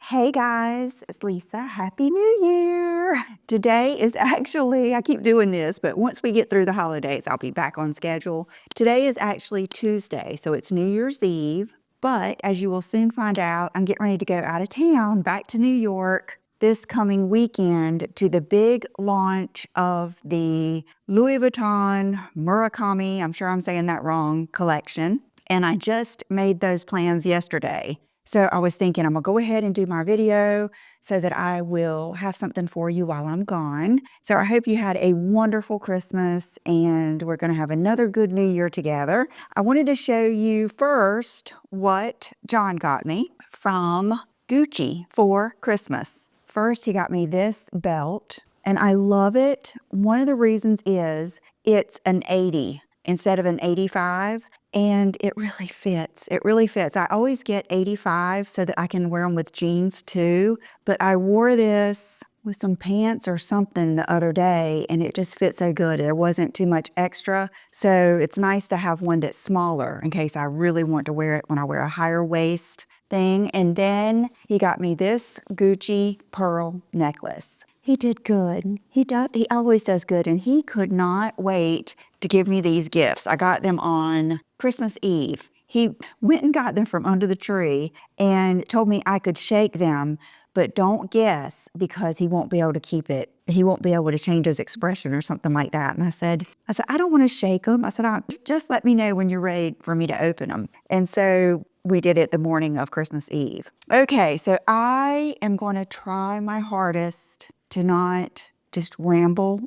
Hey guys, it's Lisa. Happy New Year. Today is actually, I keep doing this, but once we get through the holidays, I'll be back on schedule. Today is actually Tuesday, so it's New Year's Eve. But as you will soon find out, I'm getting ready to go out of town, back to New York this coming weekend to the big launch of the Louis Vuitton Murakami, I'm sure I'm saying that wrong, collection. And I just made those plans yesterday. So I was thinking I'm gonna go ahead and do my video so that I will have something for you while I'm gone. So I hope you had a wonderful Christmas and we're gonna have another good New Year together. I wanted to show you first what John got me from Gucci for Christmas. First, he got me this belt and I love it. One of the reasons is it's an 80 instead of an 85. And it really fits. It really fits. I always get 85 so that I can wear them with jeans too. But I wore this with some pants or something the other day and it just fit so good. There wasn't too much extra. So it's nice to have one that's smaller in case I really want to wear it when I wear a higher waist thing. And then he got me this Gucci pearl necklace. He did good. He always does good. And he could not wait to give me these gifts. I got them on Christmas Eve. He went and got them from under the tree and told me I could shake them, but don't guess because he won't be able to keep it. He won't be able to change his expression or something like that. And I said, I don't want to shake them. I said, just let me know when you're ready for me to open them. And so we did it the morning of Christmas Eve. Okay, so I am going to try my hardest to not just ramble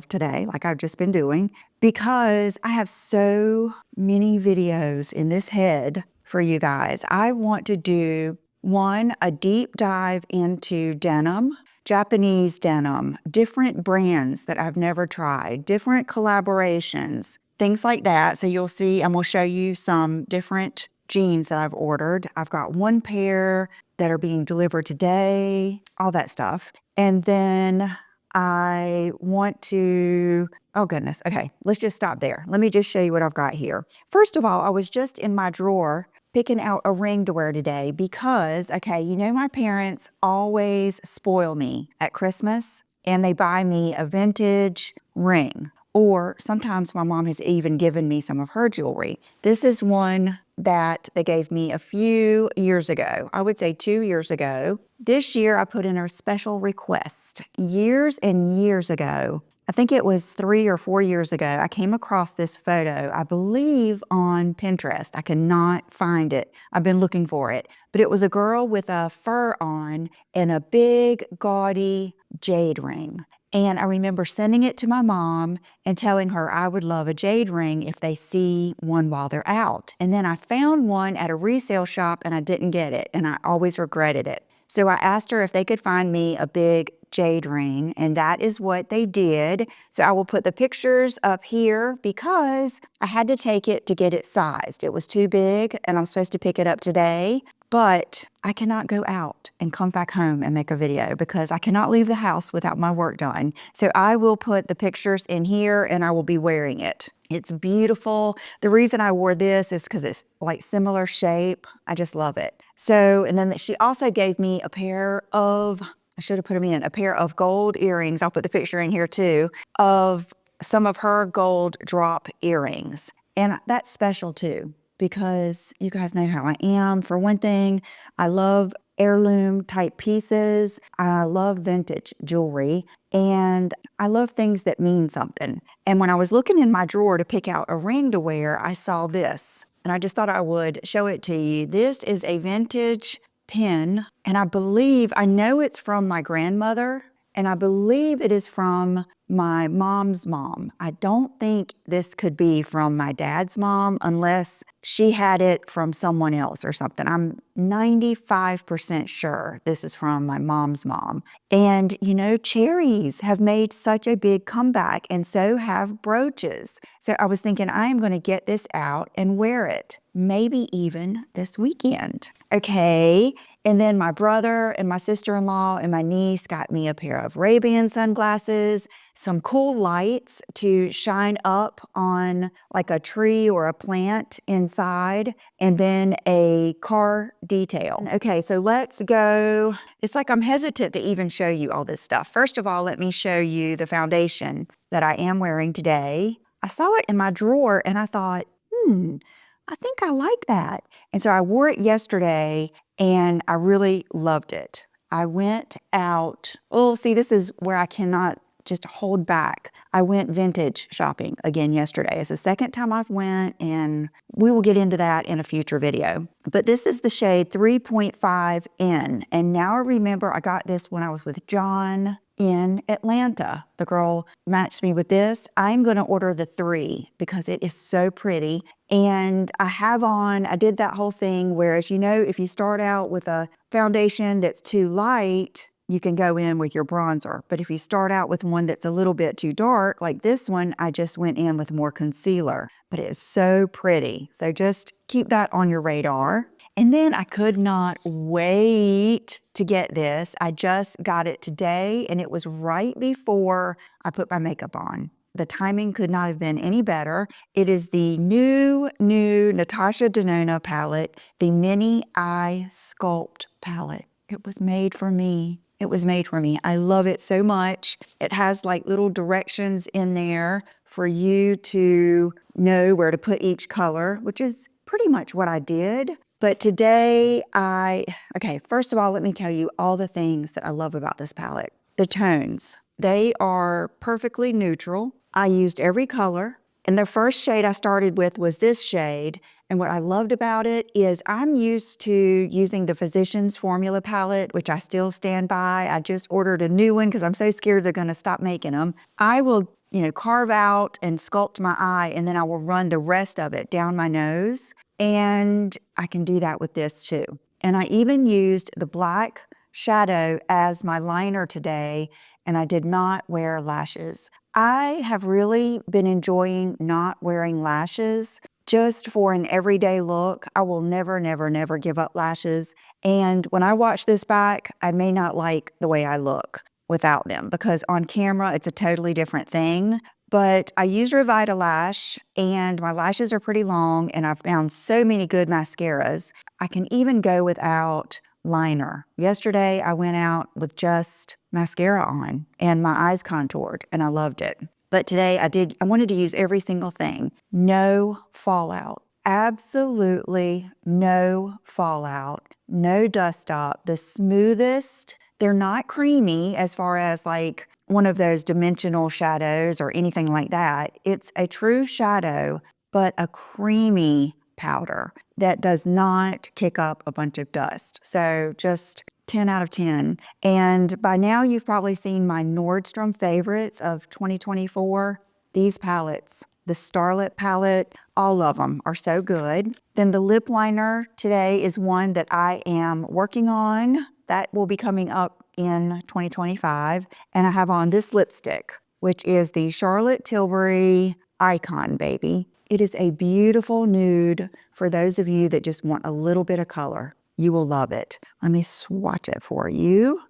today like I've just been doing because I have so many videos in this head for you guys. I want to do a deep dive into denim, Japanese denim, different brands that I've never tried, different collaborations, things like that. So you'll see, I'm gonna show you some different jeans that I've ordered. I've got one pair that are being delivered today, all that stuff. And then I want to, oh goodness, okay, let's just stop there. Let me just show you what I've got here. First of all, I was just in my drawer picking out a ring to wear today because, okay, you know my parents always spoil me at Christmas and they buy me a vintage ring. Or sometimes my mom has even given me some of her jewelry. This is one that they gave me a few years ago. I would say 2 years ago. This year I put in a special request. Years and years ago, I think it was 3 or 4 years ago, I came across this photo, I believe on Pinterest. I cannot find it. I've been looking for it. But it was a girl with a fur on and a big gaudy jade ring. And I remember sending it to my mom and telling her I would love a jade ring if they see one while they're out. And then I found one at a resale shop and I didn't get it. And I always regretted it. So I asked her if they could find me a big jade ring, and that is what they did. So I will put the pictures up here because I had to take it to get it sized. It was too big and I'm supposed to pick it up today. But I cannot go out and come back home and make a video because I cannot leave the house without my work done. So I will put the pictures in here and I will be wearing it. It's beautiful. The reason I wore this is because it's like similar shape. I just love it. So, and then she also gave me a pair of, I should have put them in, a pair of gold earrings. I'll put the picture in here too, of some of her gold drop earrings. And that's special too, because you guys know how I am. For one thing, I love heirloom type pieces. I love vintage jewelry and I love things that mean something. And when I was looking in my drawer to pick out a ring to wear, I saw this and I just thought I would show it to you. This is a vintage pin and I know it's from my grandmother and I believe it is from my mom's mom. I don't think this could be from my dad's mom unless she had it from someone else or something. I'm 95% sure this is from my mom's mom. And you know, cherries have made such a big comeback and so have brooches. So I was thinking I am going to get this out and wear it, maybe even this weekend. Okay, And then my brother and my sister-in-law and my niece got me a pair of Ray-Ban sunglasses, some cool lights to shine up on like a tree or a plant inside, and then a car detail. Okay, so let's go. It's like I'm hesitant to even show you all this stuff. First of all, let me show you the foundation that I am wearing today. I saw it in my drawer and I thought, I think I like that. And so I wore it yesterday and I really loved it. I went out, oh, see, this is where I cannot just hold back. I went vintage shopping again yesterday. It's the second time I've went, and we will get into that in a future video. But this is the shade 3.5N. And now I remember I got this when I was with John in Atlanta. The girl matched me with this. I'm going to order the 3 because it is so pretty. And I did that whole thing, whereas, you know, if you start out with a foundation that's too light, you can go in with your bronzer. But if you start out with one that's a little bit too dark, like this one, I just went in with more concealer. But it is so pretty. So just keep that on your radar. And then I could not wait to get this. I just got it today, and it was right before I put my makeup on. The timing could not have been any better. It is the new Natasha Denona palette, the Mini Eye Sculpt palette. It was made for me. It was made for me. I love it so much. It has like little directions in there for you to know where to put each color, which is pretty much what I did. But today okay, first of all, let me tell you all the things that I love about this palette. The tones, they are perfectly neutral. I used every color. And the first shade I started with was this shade. And what I loved about it is I'm used to using the Physicians Formula palette, which I still stand by. I just ordered a new one because I'm so scared they're going to stop making them. I will, carve out and sculpt my eye, and then I will run the rest of it down my nose. And I can do that with this too. And I even used the black shadow as my liner today, and I did not wear lashes. I have really been enjoying not wearing lashes just for an everyday look. I will never, never, never give up lashes. And when I watch this back, I may not like the way I look without them, because on camera, it's a totally different thing. But I use Revita Lash, and my lashes are pretty long, and I've found so many good mascaras. I can even go without liner. Yesterday, I went out with just mascara on and my eyes contoured, and I loved it. But today I wanted to use every single thing. No fallout. Absolutely no fallout. No dust up. The smoothest. They're not creamy as far as like one of those dimensional shadows or anything like that. It's a true shadow, but a creamy powder that does not kick up a bunch of dust. So just 10 out of 10. And by now you've probably seen my Nordstrom favorites of 2024. These palettes, the Starlit palette, all of them are so good. Then the lip liner today is one that I am working on. That will be coming up in 2025. And I have on this lipstick, which is the Charlotte Tilbury Icon Baby. It is a beautiful nude for those of you that just want a little bit of color. You will love it. Let me swatch it for you.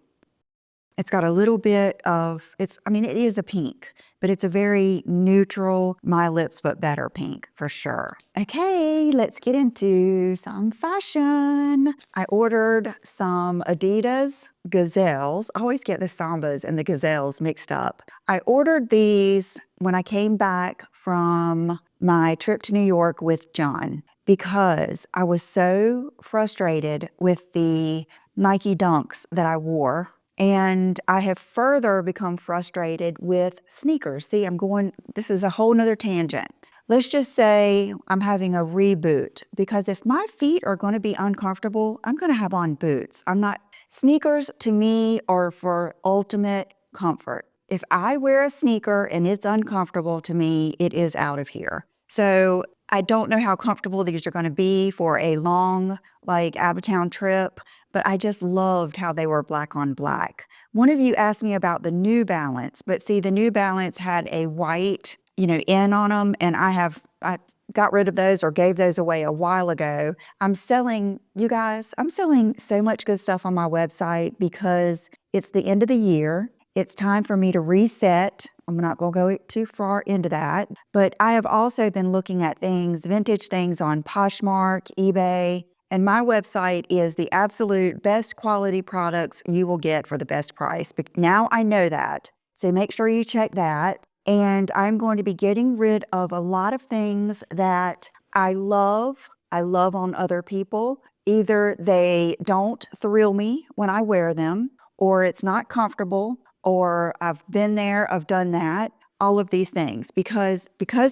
It's got a little bit of, it is a pink, but it's a very neutral, my lips but better pink for sure. Okay, let's get into some fashion. I ordered some Adidas Gazelles. I always get the Sambas and the Gazelles mixed up. I ordered these when I came back from my trip to New York with John, because I was so frustrated with the Nike Dunks that I wore. And I have further become frustrated with sneakers. See, this is a whole nother tangent. Let's just say I'm having a reboot, because if my feet are going to be uncomfortable, I'm going to have on boots. Sneakers to me are for ultimate comfort. If I wear a sneaker and it's uncomfortable to me, it is out of here. So I don't know how comfortable these are going to be for a long, out of town trip, but I just loved how they were black on black. One of you asked me about the New Balance, but see, the New Balance had a white in on them, and I got rid of those or gave those away a while ago. I'm selling, you guys, I'm selling so much good stuff on my website because it's the end of the year. It's time for me to reset. I'm not going to go too far into that, but I have also been looking at things, vintage things on Poshmark, eBay, and my website is the absolute best quality products you will get for the best price. But now I know that. So make sure you check that. And I'm going to be getting rid of a lot of things that I love on other people. Either they don't thrill me when I wear them, or it's not comfortable, or I've been there, I've done that. All of these things, because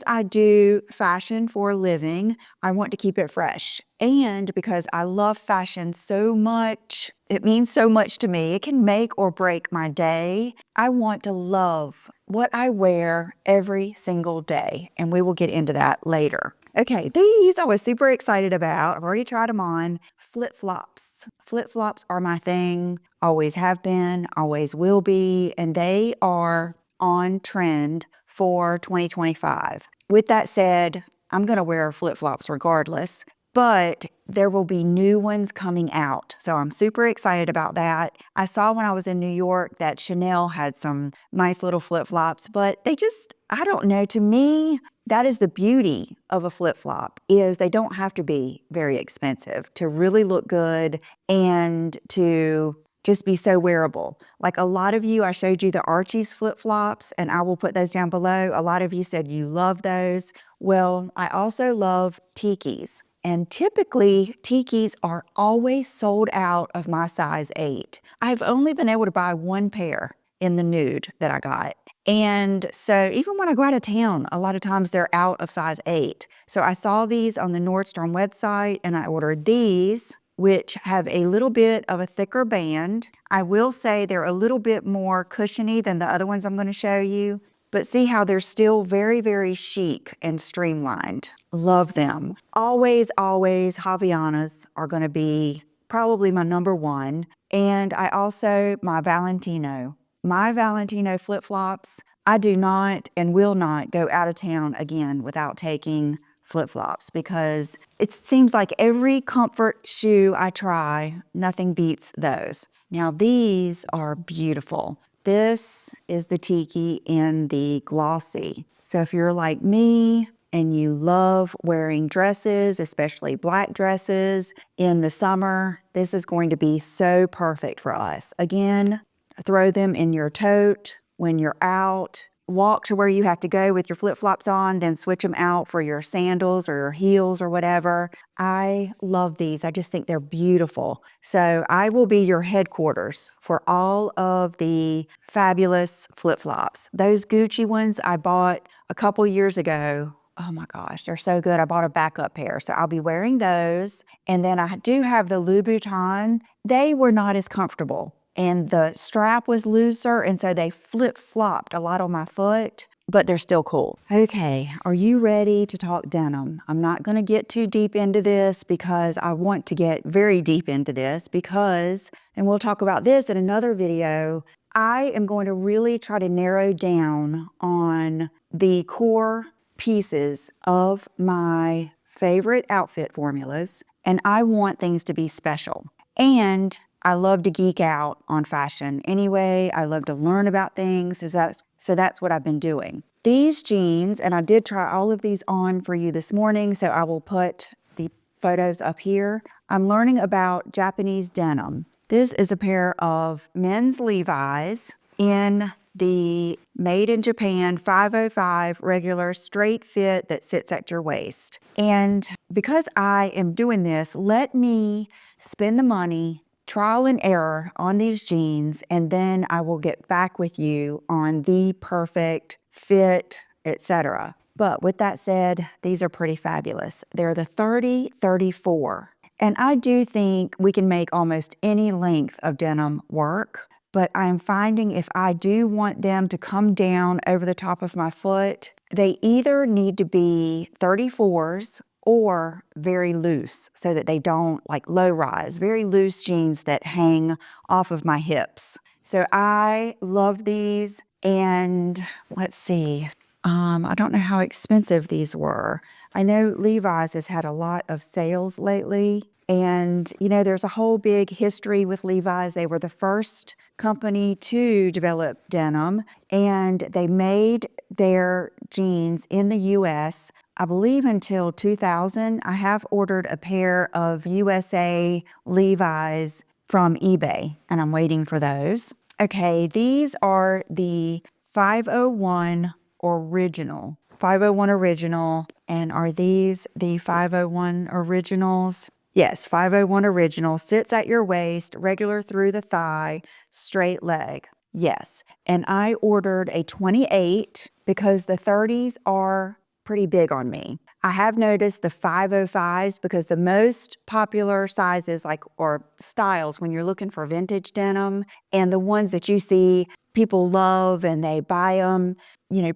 I do fashion for a living, I want to keep it fresh. And because I love fashion so much, it means so much to me. It can make or break my day. I want to love what I wear every single day, and we will get into that later. Okay, these I was super excited about. I've already tried them on. Flip-flops. Flip-flops are my thing, always have been, always will be, and they are on trend for 2025. With that said, I'm going to wear flip-flops regardless, but there will be new ones coming out. So I'm super excited about that. I saw when I was in New York that Chanel had some nice little flip-flops, but they just, I don't know, to me, that is the beauty of a flip-flop, is they don't have to be very expensive to really look good and to just be so wearable. Like a lot of you, I showed you the Archie's flip-flops, and I will put those down below. A lot of you said you love those. Well, I also love Tikis. And typically, Tikis are always sold out of my size 8. I've only been able to buy one pair in the nude that I got. And so even when I go out of town, a lot of times they're out of size 8. So I saw these on the Nordstrom website, and I ordered these, which have a little bit of a thicker band. I will say they're a little bit more cushiony than the other ones I'm going to show you, but see how they're still very, very chic and streamlined. Love them. Always, always, Havaianas are going to be probably my number one. And I also, my Valentino flip-flops, I do not and will not go out of town again without taking flip-flops, because it seems like every comfort shoe I try, nothing beats those. Now these are beautiful. This is the Tiki in the glossy. So if you're like me and you love wearing dresses, especially black dresses in the summer, this is going to be so perfect for us. Again, throw them in your tote when you're out. Walk to where you have to go with your flip-flops on, then switch them out for your sandals or your heels or whatever. I love these. I just think they're beautiful. So I will be your headquarters for all of the fabulous flip-flops. Those Gucci ones I bought a couple years ago. Oh my gosh, they're so good. I bought a backup pair, so I'll be wearing those. And then I do have the Louboutin. They were not as comfortable, and the strap was looser, and so they flip-flopped a lot on my foot, but they're still cool. Okay, are you ready to talk denim? I'm not going to get too deep into this because I want to get very deep into this because, and we'll talk about this in another video, I am going to really try to narrow down on the core pieces of my favorite outfit formulas, and I want things to be special. And I love to geek out on fashion anyway. I love to learn about things, so that's what I've been doing. These jeans, and I did try all of these on for you this morning, so I will put the photos up here. I'm learning about Japanese denim. This is a pair of men's Levi's in the Made in Japan 505 regular straight fit that sits at your waist. And because I am doing this, let me spend the money, trial and error on these jeans, and then I will get back with you on the perfect fit, etc. But with that said, these are pretty fabulous. They're the 30-34. And I do think we can make almost any length of denim work, but I'm finding if I do want them to come down over the top of my foot, they either need to be 34s or very loose so that they don't like low rise, very loose jeans that hang off of my hips. So I love these, and let's see. I don't know how expensive these were. I know Levi's has had a lot of sales lately. And, there's a whole big history with Levi's. They were the first company to develop denim, and they made their jeans in the US, I believe, until 2000. I have ordered a pair of USA Levi's from eBay, and I'm waiting for those. Okay, these are the 501 original. 501 original. And are these the 501 originals? Yes, 501 original. Sits at your waist, regular through the thigh, straight leg. Yes. And I ordered a 28 because the 30s are pretty big on me. I have noticed the 505s because the most popular sizes, or styles when you're looking for vintage denim, and the ones that you see people love and they buy them,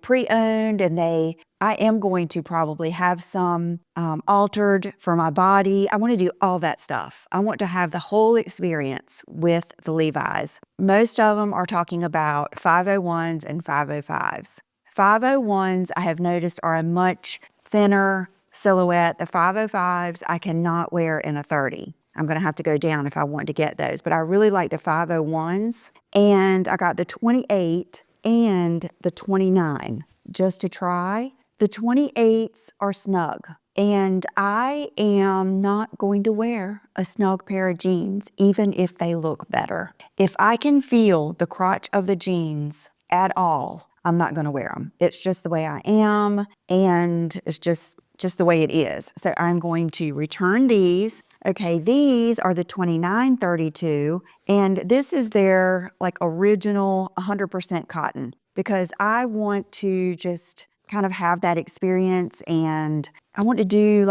pre-owned, and I am going to probably have some altered for my body. I want to do all that stuff. I want to have the whole experience with the Levi's. Most of them are talking about 501s and 505s. 501s, I have noticed, are a much thinner silhouette. The 505s, I cannot wear in a 30. I'm going to have to go down if I want to get those. But I really like the 501s. And I got the 28 and the 29 just to try. The 28s are snug. And I am not going to wear a snug pair of jeans, even if they look better. If I can feel the crotch of the jeans at all, I'm not going to wear them. It's just the way I am, and it's just the way it is. So I'm going to return these. Okay, these are the 2932, and this is their original 100% cotton, because I want to just kind of have that experience, and I want to do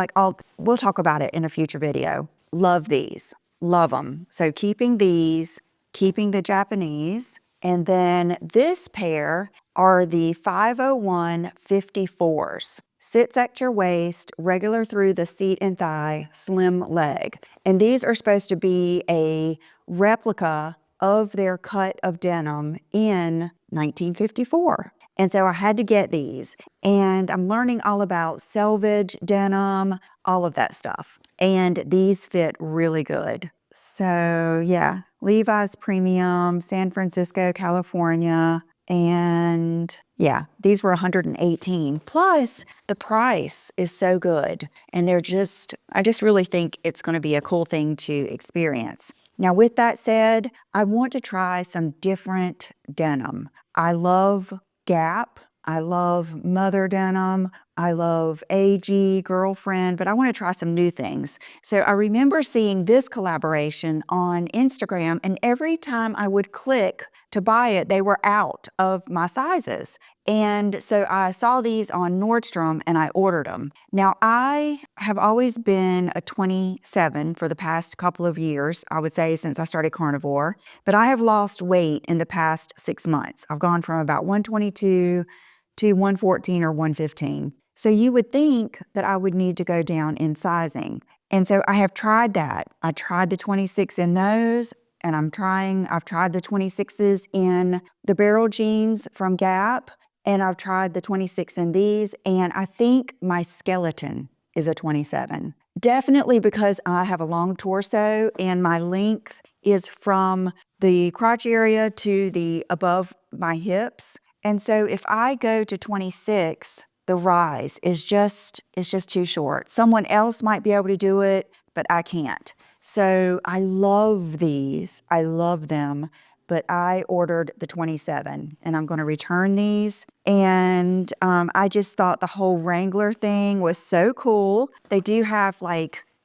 we'll talk about it in a future video. Love these. Love them. So keeping these, keeping the Japanese. And then this pair are the 501 54s. Sits at your waist, regular through the seat and thigh, slim leg. And these are supposed to be a replica of their cut of denim in 1954. And so I had to get these. And I'm learning all about selvage denim, all of that stuff. And these fit really good. So yeah, Levi's Premium, San Francisco, California. And yeah, these were 118. Plus, the price is so good. And I just really think it's going to be a cool thing to experience. Now, with that said, I want to try some different denim. I love Gap. I love Mother Denim. I love AG, Girlfriend, but I want to try some new things. So I remember seeing this collaboration on Instagram, and every time I would click to buy it, they were out of my sizes. And so I saw these on Nordstrom and I ordered them. Now, I have always been a 27 for the past couple of years, I would say, since I started carnivore, but I have lost weight in the past 6 months. I've gone from about 122 to 114 or 115. So you would think that I would need to go down in sizing. And so I have tried that. I tried the 26 in those, and I've tried the 26s in the barrel jeans from Gap, and I've tried the 26 in these, and I think my skeleton is a 27. Definitely because I have a long torso and my length is from the crotch area to the above my hips. And so if I go to 26, the rise is just too short. Someone else might be able to do it, but I can't. So I love these. I love them. But I ordered the 27, and I'm going to return these. And I just thought the whole Wrangler thing was so cool. They do have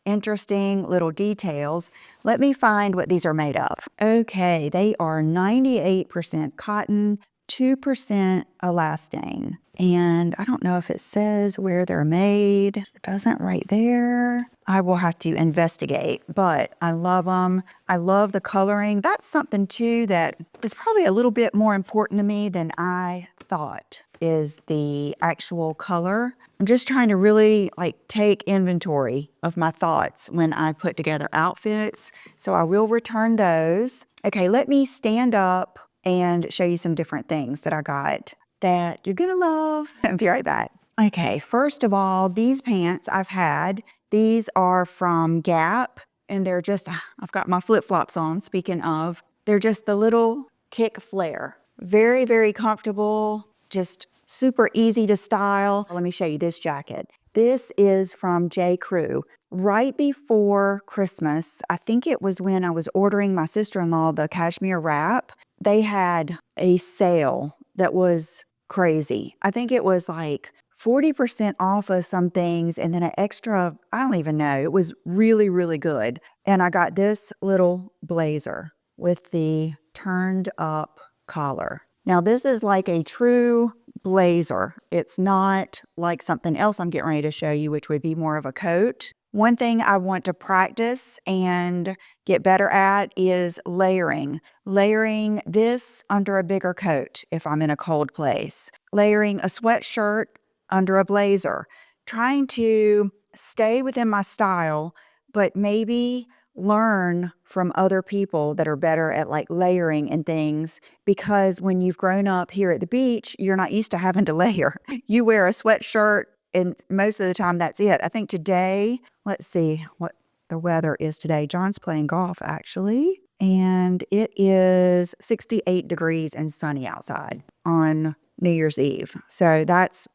interesting little details. Let me find what these are made of. Okay, they are 98% cotton, 2% elastane. And I don't know if it says where they're made. It doesn't right there. I will have to investigate, but I love them. I love the coloring. That's something too that is probably a little bit more important to me than I thought, is the actual color. I'm just trying to really take inventory of my thoughts when I put together outfits. So I will return those. Okay, let me stand up and show you some different things that I got. that you're gonna love. I'll be right back. Okay, first of all, these pants I've had. These are from Gap, and they're just, I've got my flip-flops on, speaking of. They're just the little kick flare. Very, very comfortable, just super easy to style. Let me show you this jacket. This is from J. Crew. Right before Christmas, I think it was when I was ordering my sister-in-law the cashmere wrap, they had a sale that was crazy. I think it was like 40% off of some things and then an extra, I don't even know. It was really, really good. And I got this little blazer with the turned up collar. Now, this is like a true blazer. It's not like something else I'm getting ready to show you, which would be more of a coat. One thing I want to practice and get better at is layering. Layering this under a bigger coat if I'm in a cold place. Layering a sweatshirt under a blazer. Trying to stay within my style, but maybe learn from other people that are better at like layering and things, because when you've grown up here at the beach, you're not used to having to layer. You wear a sweatshirt and most of the time that's it. I think today, let's see what the weather is today. John's playing golf actually, and it is 68 degrees and sunny outside on New Year's Eve. So that's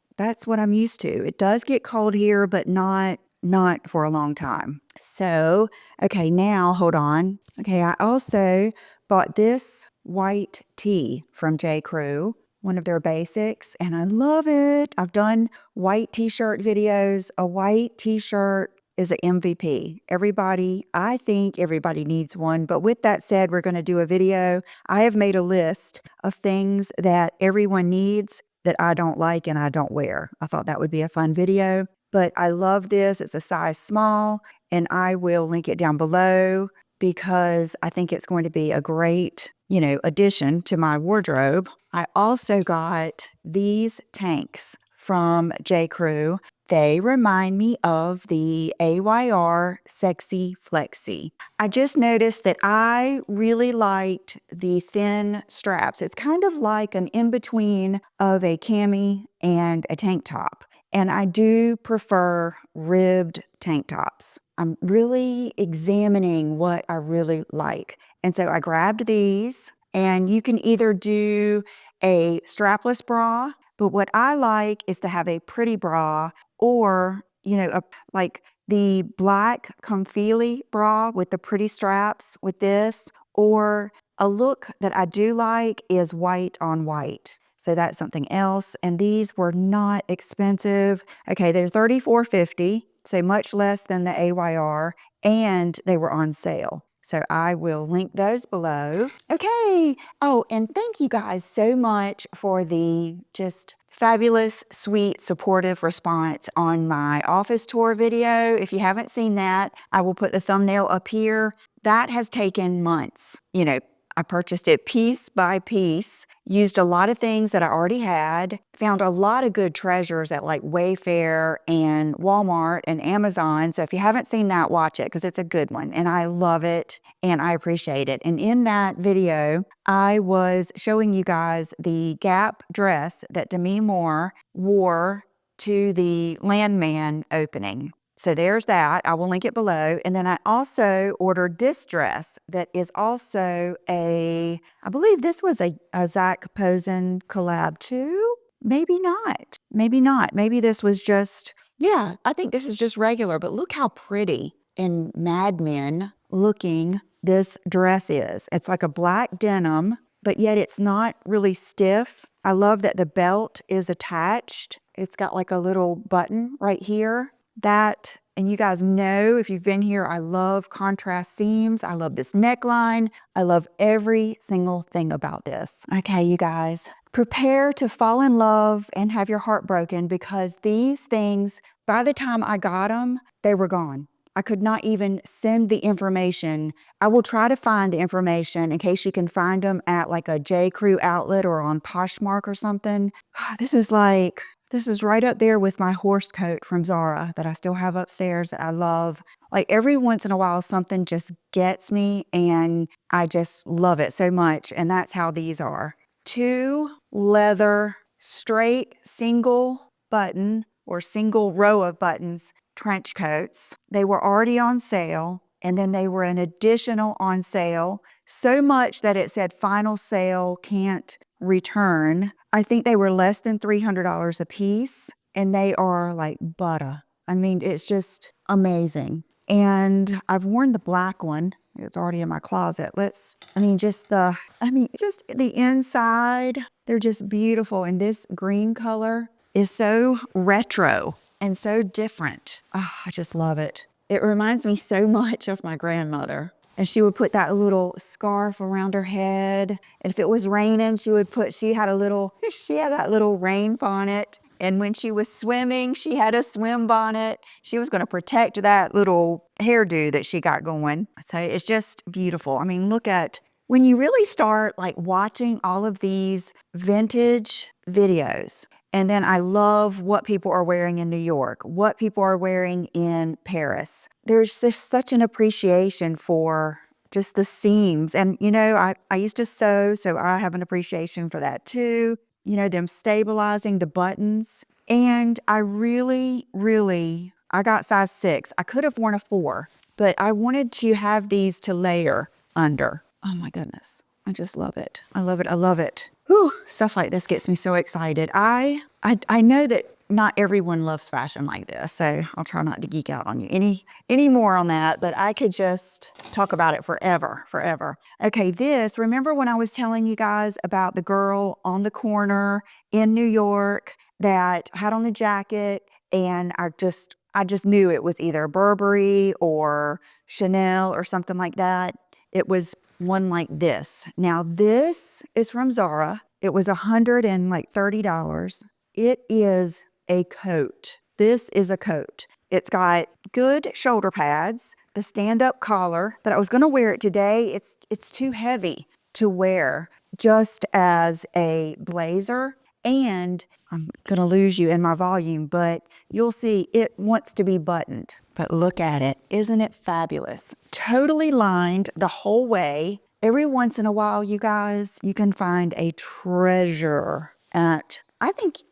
what I'm used to. It does get cold here, but not for a long time. So, okay, now hold on. Okay, I also bought this white tee from J. Crew, one of their basics, and I love it. I've done white t-shirt videos. A white t-shirt is an MVP. I think everybody needs one. But with that said, we're going to do a video. I have made a list of things that everyone needs that I don't like and I don't wear. I thought that would be a fun video. But I love this. It's a size small, and I will link it down below because I think it's going to be a great, addition to my wardrobe. I also got these tanks from J. Crew. They remind me of the AYR Sexy Flexi. I just noticed that I really liked the thin straps. It's kind of like an in-between of a cami and a tank top. And I do prefer ribbed tank tops. I'm really examining what I really like. And so I grabbed these, and you can either do a strapless bra, but what I like is to have a pretty bra, or, like the black comfili bra with the pretty straps with this, or a look that I do like is white on white. So that's something else. And these were not expensive. Okay, they're $34.50, so much less than the AYR, and they were on sale. So I will link those below. Okay. Oh, and thank you guys so much for the just fabulous, sweet, supportive response on my office tour video. If you haven't seen that, I will put the thumbnail up here. That has taken months. I purchased it piece by piece, used a lot of things that I already had, found a lot of good treasures at like Wayfair and Walmart and Amazon. So if you haven't seen that, watch it because it's a good one. And I love it and I appreciate it. And in that video, I was showing you guys the Gap dress that Demi Moore wore to the Landman opening. So there's that. I will link it below. And then I also ordered this dress that is also I believe this was a Zach Posen collab too. Maybe not. Maybe not. Maybe this was just, yeah, I think this is just regular, but look how pretty and Mad Men looking this dress is. It's like a black denim, but yet it's not really stiff. I love that the belt is attached. It's got like a little button right here. And you guys know, if you've been here, I love contrast seams. I love this neckline. I love every single thing about this. Okay, you guys, prepare to fall in love and have your heart broken, because these things, by the time I got them, they were gone. I could not even send the information. I will try to find the information in case you can find them at like a J. Crew outlet or on Poshmark or something. This is right up there with my horse coat from ZARA that I still have upstairs that I love. Like every once in a while, something just gets me and I just love it so much. And that's how these are. 2 leather straight single button or single row of buttons trench coats. They were already on sale, and then they were an additional on sale, so much that it said final sale, can't return. I think they were less than $300 a piece, and they are like butter. I mean, it's just amazing. And I've worn the black one. It's already in my closet. Just the inside, they're just beautiful. And this green color is so retro and so different. Oh, I just love it. It reminds me so much of my grandmother. And she would put that little scarf around her head. And if it was raining, she had that little rain bonnet. And when she was swimming, she had a swim bonnet. She was going to protect that little hairdo that she got going. So it's just beautiful. I mean, look at when you really start like watching all of these vintage videos. And then I love what people are wearing in New York, what people are wearing in Paris. There's just such an appreciation for just the seams. And, I used to sew, so I have an appreciation for that too. Them stabilizing the buttons. And I I got size 6. I could have worn a 4, but I wanted to have these to layer under. Oh my goodness. I just love it. I love it. I love it. Whew, stuff like this gets me so excited. I know that not everyone loves fashion like this, so I'll try not to geek out on you any more on that, but I could just talk about it forever. Okay, remember when I was telling you guys about the girl on the corner in New York that had on a jacket, and I just knew it was either Burberry or Chanel or something like that. It was one like this. Now this is from ZARA. It was $130. It is a coat. This is a coat. It's got good shoulder pads, the stand-up collar, but I was going to wear it today. It's too heavy to wear just as a blazer. And I'm going to lose you in my volume, but you'll see it wants to be buttoned. But look at it. Isn't it fabulous? Totally lined the whole way. Every once in a while, you guys, you can find a treasure at, I think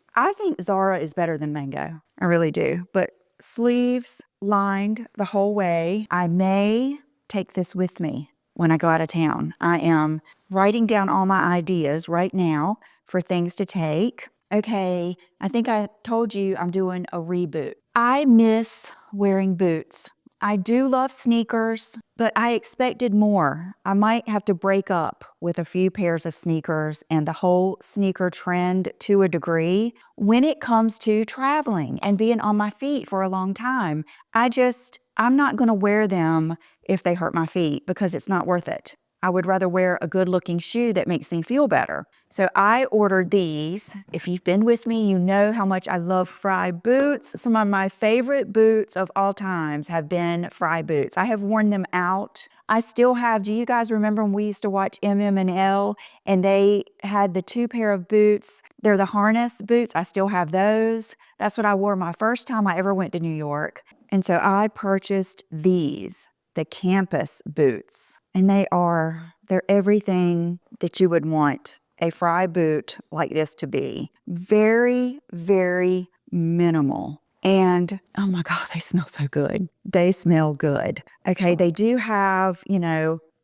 ZARA is better than Mango. I really do. But sleeves lined the whole way. I may take this with me when I go out of town. I am writing down all my ideas right now for things to take. Okay, I think I told you I'm doing a reboot. I miss wearing boots. I do love sneakers, but I expected more. I might have to break up with a few pairs of sneakers and the whole sneaker trend to a degree when it comes to traveling and being on my feet for a long time. I'm not going to wear them if they hurt my feet because it's not worth it. I would rather wear a good-looking shoe that makes me feel better. So I ordered these. If you've been with me, you know how much I love Frye boots. Some of my favorite boots of all times have been Frye boots. I have worn them out. I still have. Do you guys remember when we used to watch MM&L and they had the 2 pair of boots? They're the harness boots. I still have those. That's what I wore my first time I ever went to New York. And so I purchased these, the campus boots. And they're everything that you would want a Frye boot like this to be. Very, very minimal. And oh my God, they smell so good. They smell good. Okay, they do have,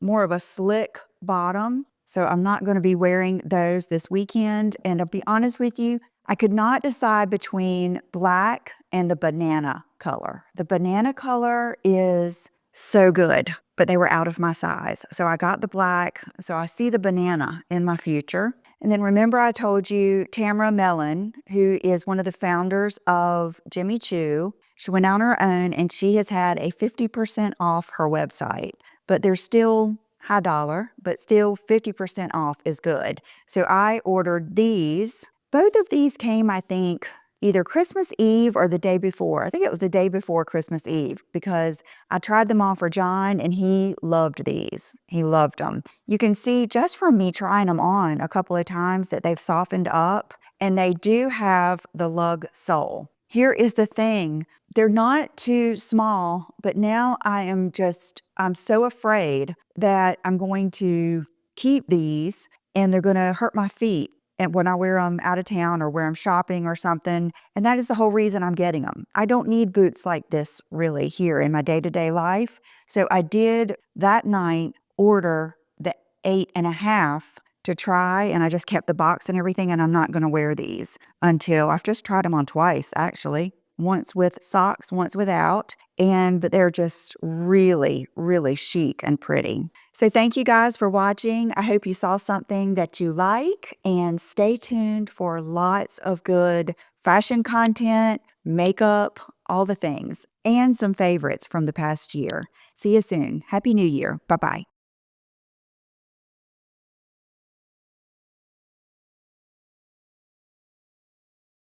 more of a slick bottom. So I'm not going to be wearing those this weekend. And I'll be honest with you, I could not decide between black and the banana color. The banana color is so good, but they were out of my size. So I got the black. So I see the banana in my future. And then remember I told you Tamara Mellon, who is one of the founders of Jimmy Choo, she went out on her own and she has had a 50% off her website. But they're still high dollar, but still 50% off is good. So I ordered these. Both of these came, I think, either Christmas Eve or the day before. I think it was the day before Christmas Eve because I tried them on for John and he loved these. He loved them. You can see just from me trying them on a couple of times that they've softened up and they do have the lug sole. Here is the thing. They're not too small, but now I'm so afraid that I'm going to keep these and they're going to hurt my feet. and when I wear them out of town or where I'm shopping or something. And that is the whole reason I'm getting them. I don't need boots like this really here in my day-to-day life. So I did that night order the 8.5 to try, and I just kept the box and everything, and I'm not going to wear these until I've just tried them on twice, actually. Once with socks, once without, but they're just really, really chic and pretty. So thank you guys for watching. I hope you saw something that you like, and stay tuned for lots of good fashion content, makeup, all the things, and some favorites from the past year. See you soon. Happy New Year. Bye-bye.